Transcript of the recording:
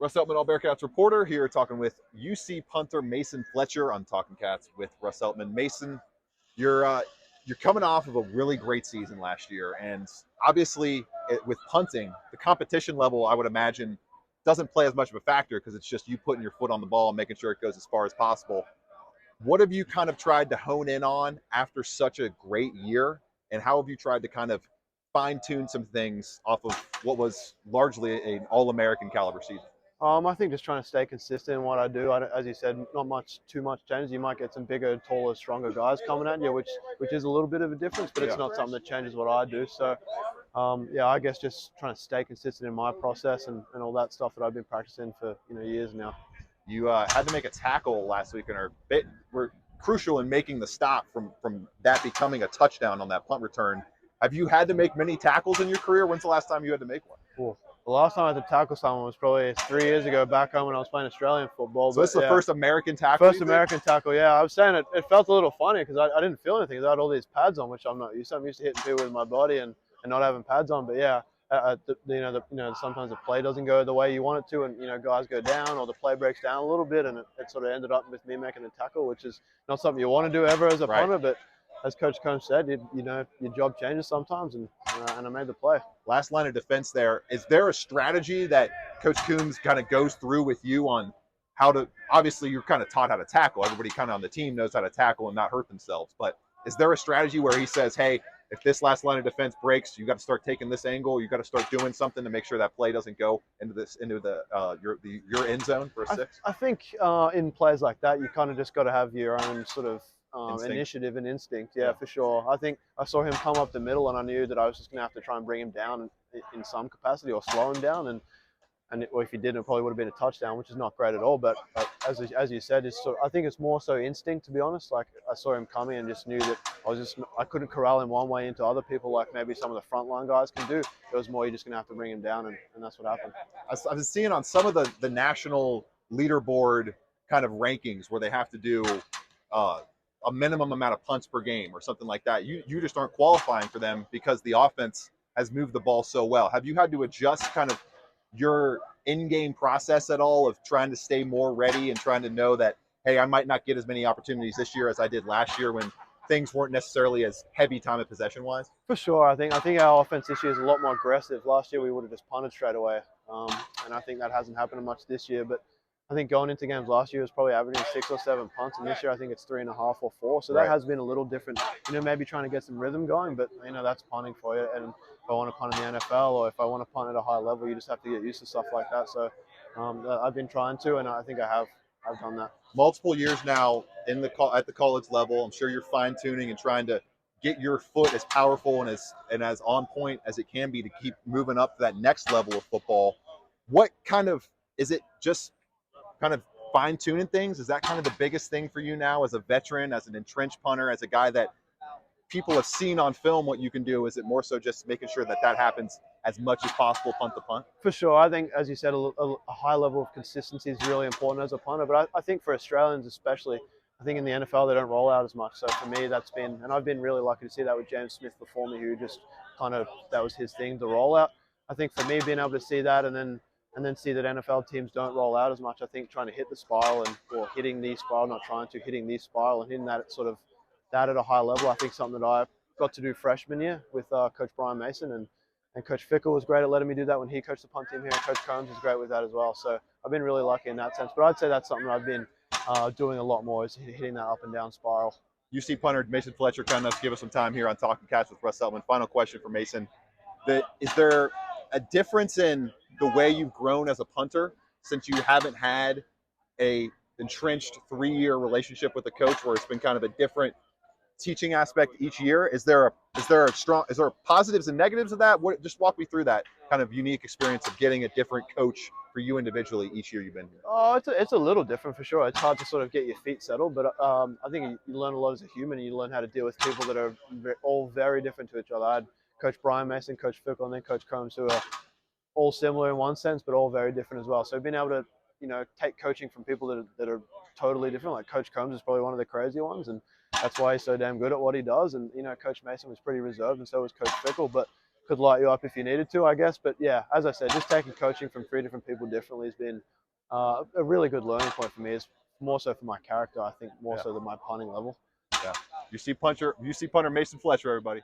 Russ Eltman, All Bearcats reporter, here talking with UC punter Mason Fletcher on Talkin Cats with Russ Eltman. Mason, you're coming off of a really great season last year, and obviously with punting, the competition level, I would imagine, doesn't play as much of a factor because it's just you putting your foot on the ball and making sure it goes as far as possible. What have you kind of tried to hone in on after such a great year, and how have you tried to kind of fine tune some things off of what was largely an All American caliber season? I think just trying to stay consistent in what I do. As you said, not too much changes. You might get some bigger, taller, stronger guys coming at you, which is a little bit of a difference, but it's Yeah. not something that changes what I do. So, yeah, I guess just trying to stay consistent in my process and all that stuff that I've been practicing for years now. You had to make a tackle last week and were crucial in making the stop from that becoming a touchdown on that punt return. Have you had to make many tackles in your career? When's the last time you had to make one? Cool. The last time I had to tackle someone was probably 3 years ago back home when I was playing Australian football. So But this is the yeah, first American tackle. first American tackle. Yeah, I was saying it felt a little funny because I didn't feel anything. I had all these pads on, which I'm not used to. I'm used to hitting people with my body and not having pads on. But yeah, sometimes the play doesn't go the way you want it to, and guys go down or the play breaks down a little bit, and it sort of ended up with me making the tackle, which is not something you want to do ever as a punter. But as Coach Combs said, your job changes sometimes, and I made the play. Last line of defense there. Is there a strategy that Coach Coombs kind of goes through with you on how to, obviously you're kind of taught how to tackle. Everybody kind of on the team knows how to tackle and not hurt themselves. But is there a strategy where he says, hey, if this last line of defense breaks, you got to start taking this angle. You got to start doing something to make sure that play doesn't go into your end zone for a six? I think in plays like that, you kind of just got to have your own sort of initiative and instinct. Yeah, for sure. I think I saw him come up the middle, and I knew that I was just going to have to try and bring him down in some capacity or slow him down. Or if he didn't, it probably would have been a touchdown, which is not great at all. But as you said, I think it's more so instinct, to be honest. Like I saw him coming and just knew that I couldn't corral him one way into other people like maybe some of the frontline guys can do. It was more you're just going to have to bring him down, and that's what happened. I was seeing on some of the national leaderboard kind of rankings where they have to do a minimum amount of punts per game or something like that. You just aren't qualifying for them because the offense has moved the ball so well. Have you had to adjust kind of your in-game process at all of trying to stay more ready and trying to know that, hey, I might not get as many opportunities this year as I did last year when things weren't necessarily as heavy time of possession wise? For sure. I think our offense this year is a lot more aggressive. Last year we would have just punted straight away, and I think that hasn't happened much this year. But I think going into games last year was probably averaging 6 or 7 punts, and this year I think it's 3.5 or 4. So that has been a little different. Maybe trying to get some rhythm going, but that's punting for you. And if I want to punt in the NFL or if I want to punt at a high level, you just have to get used to stuff like that. So I've been trying to, and I think I've done that. Multiple years now at the college level. I'm sure you're fine tuning and trying to get your foot as powerful and as on point as it can be to keep moving up to that next level of football. What kind of is it? Just kind of fine tuning things? Is that kind of the biggest thing for you now as a veteran, as an entrenched punter, as a guy that people have seen on film what you can do? Is it more so just making sure that happens as much as possible, punt to punt? For sure. I think, as you said, a high level of consistency is really important as a punter. But I think for Australians especially, I think in the NFL they don't roll out as much. So for me, and I've been really lucky to see that with James Smith before me, who just that was his thing, the rollout. I think for me, being able to see that and then see that NFL teams don't roll out as much, I think trying to hit the spiral or hitting the spiral, not trying to, hitting the spiral and hitting that at a high level, I think something that I got to do freshman year with Coach Brian Mason, and Coach Fickle was great at letting me do that when he coached the punt team here, and Coach Combs is great with that as well. So I've been really lucky in that sense. But I'd say that's something I've been doing a lot more, is hitting that up and down spiral. UC punter Mason Fletcher kind of give us some time here on Talking Cats with Russ Eltman. Final question for Mason. Is there a difference in the way you've grown as a punter since you haven't had a entrenched 3-year relationship with a coach where it's been kind of a different teaching aspect each year? Is there positives and negatives of that? Just walk me through that kind of unique experience of getting a different coach for you individually each year you've been here. Oh, it's a little different for sure. It's hard to sort of get your feet settled, but I think you learn a lot as a human, and you learn how to deal with people that are all very different to each other. I had Coach Brian Mason, Coach Fickle, and then Coach Combs, who are all similar in one sense, but all very different as well. So being able to take coaching from people that are totally different, like Coach Combs is probably one of the crazy ones, and that's why he's so damn good at what he does. And Coach Mason was pretty reserved, and so was Coach Fickle. But could light you up if you needed to, I guess. But yeah, as I said, just taking coaching from 3 different people differently has been a really good learning point for me. It's more so for my character, I think, more Yeah. so than my punting level. Yeah. You see punter Mason Fletcher, everybody.